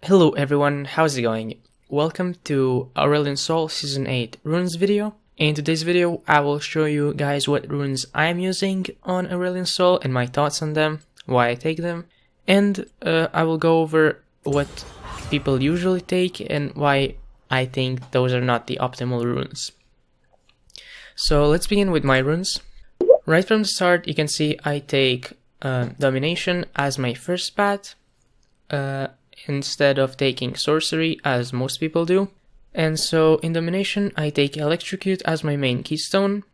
Hello everyone, how's it going? Welcome to Aurelion Sol Season 8 runes video. In today's video, I will show you guys what runes I'm using on Aurelion Sol and my thoughts on them, why I take them, and I will go over what people usually take and why I think those are not the optimal runes. So let's begin with my runes. Right from the start, you can see I take Domination as my first path, instead of taking Sorcery as most people do. And so in Domination I take Electrocute as my main keystone,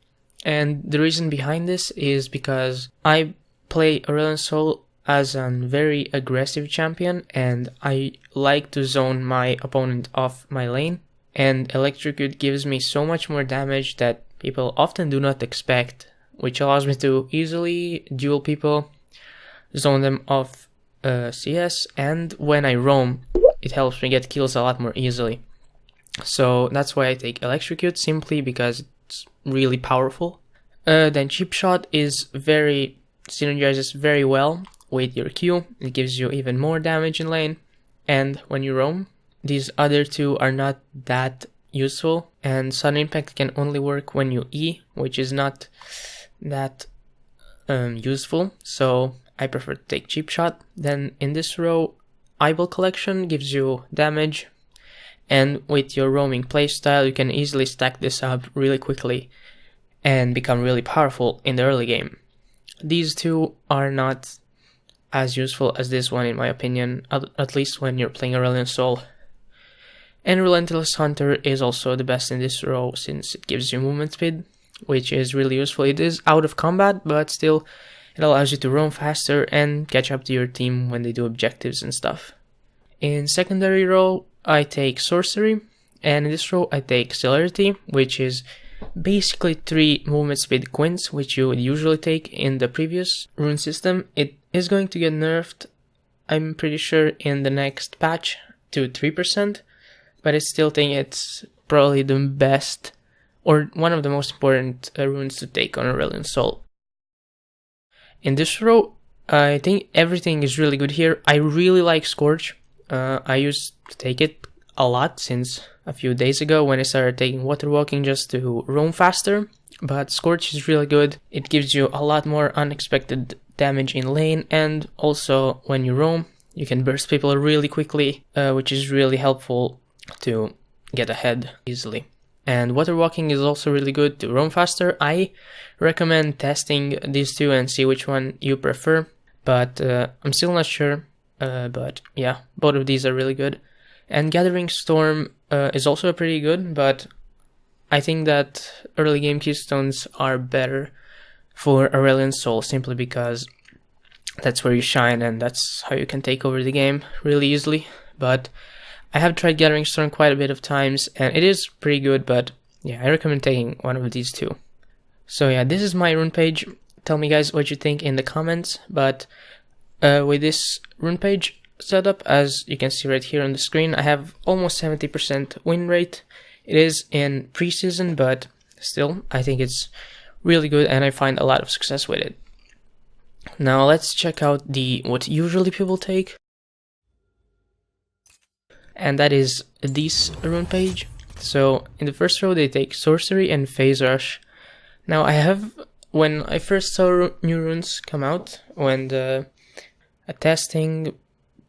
and the reason behind this is because I play Aurelion Sol as a very aggressive champion and I like to zone my opponent off my lane, and Electrocute gives me so much more damage that people often do not expect, which allows me to easily duel people, zone them off CS, and when I roam it helps me get kills a lot more easily. So that's why I take Electrocute, simply because it's really powerful. Then Chip Shot synergizes very well with your Q. It gives you even more damage in lane, and when you roam these other two are not that useful, and Sudden Impact can only work when you E, which is not that useful, so I prefer to take Cheap Shot. Then in this row, Eyeball Collection gives you damage, and with your roaming playstyle you can easily stack this up really quickly and become really powerful in the early game. These two are not as useful as this one in my opinion, at least when you're playing Aurelion Sol. And Relentless Hunter is also the best in this row since it gives you movement speed, which is really useful. It is out of combat, but still it allows you to roam faster and catch up to your team when they do objectives and stuff. In secondary row, I take Sorcery, and in this row I take Celerity, which is basically 3 movement speed quints, which you would usually take in the previous rune system. It is going to get nerfed, I'm pretty sure, in the next patch to 3%, but I still think it's probably the best, or one of the most important runes to take on Aurelion Sol. In this row, I think everything is really good here. I really like Scorch. I used to take it a lot since a few days ago when I started taking Water Walking just to roam faster, but Scorch is really good. It gives you a lot more unexpected damage in lane, and also when you roam you can burst people really quickly, which is really helpful to get ahead easily. And Water Walking is also really good to roam faster. I recommend testing these two and see which one you prefer, but I'm still not sure. But yeah, both of these are really good. And Gathering Storm is also pretty good, but I think that early game keystones are better for Aurelion Sol, simply because that's where you shine and that's how you can take over the game really easily. But I have tried Gathering Storm quite a bit of times and it is pretty good, but yeah, I recommend taking one of these two. So yeah, this is my rune page. Tell me guys what you think in the comments, but with this rune page setup, as you can see right here on the screen, I have almost 70% win rate. It is in preseason, but still, I think it's really good and I find a lot of success with it. Now let's check out what usually people take. And that is this rune page. So in the first row they take Sorcery and Phase Rush. Now when I first saw new runes come out, when a testing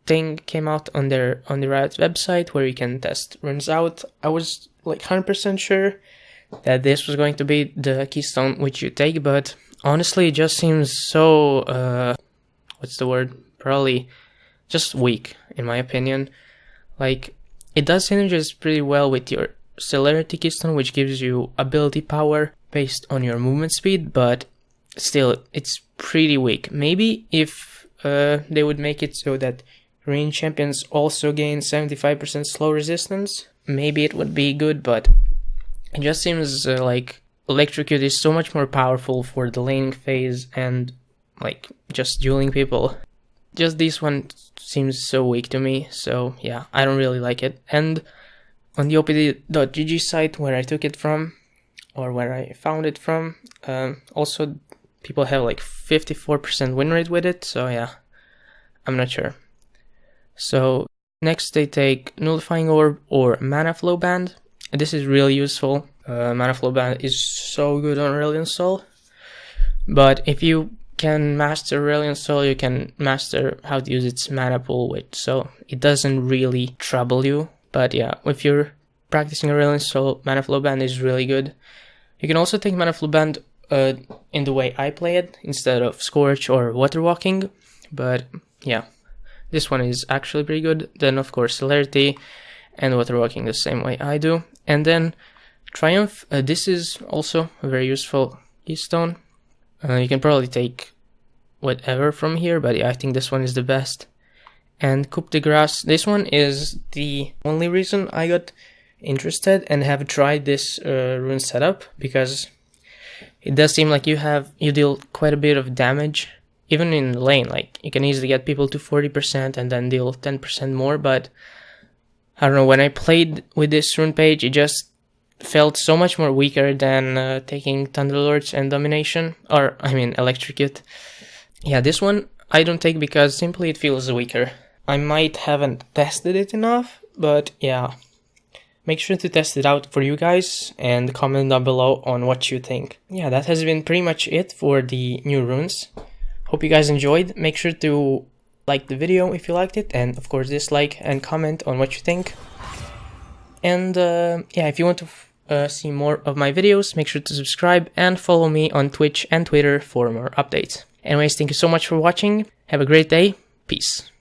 thing came out on the Riot website where you can test runes out, I was like 100% sure that this was going to be the keystone which you take, but honestly it just seems so what's the word, probably just weak in my opinion. Like, it does synergize pretty well with your Celerity keystone, which gives you ability power based on your movement speed, but still, it's pretty weak. Maybe if they would make it so that range champions also gain 75% slow resistance, maybe it would be good, but it just seems like Electrocute is so much more powerful for the laning phase and like just dueling people. Just this one seems so weak to me, so yeah, I don't really like it. And on the opd.gg site where I took it from, or where I found it from, also people have like 54% win rate with it, so yeah, I'm not sure. So Next they take Nullifying Orb or Mana Flow Band. This is really useful. Mana Flow Band is so good on Aurelion Sol. But if you can master Aurelion Sol, you can master how to use its mana pool, so it doesn't really trouble you. But yeah, if you're practicing Aurelion Sol, Mana Flow Band is really good. You can also take Mana Flow Band in the way I play it, instead of Scorch or Water Walking. But yeah, this one is actually pretty good. Then of course Celerity and Water Walking the same way I do. And then Triumph, this is also a very useful keystone. You can probably take whatever from here, but yeah, I think this one is the best. And Coupe de Grace, this one is the only reason I got interested and have tried this rune setup, because it does seem like you deal quite a bit of damage, even in lane. Like, you can easily get people to 40% and then deal 10% more, but I don't know, when I played with this Rune Page, it just felt so much more weaker than taking Thunderlords and Domination, or I mean Electrocute. Yeah, this one I don't take because simply it feels weaker. I might haven't tested it enough, but yeah. Make sure to test it out for you guys and comment down below on what you think. Yeah, that has been pretty much it for the new runes. Hope you guys enjoyed. Make sure to like the video if you liked it, and of course dislike and comment on what you think. And yeah, if you want to see more of my videos, make sure to subscribe and follow me on Twitch and Twitter for more updates. Anyways, thank you so much for watching. Have a great day. Peace.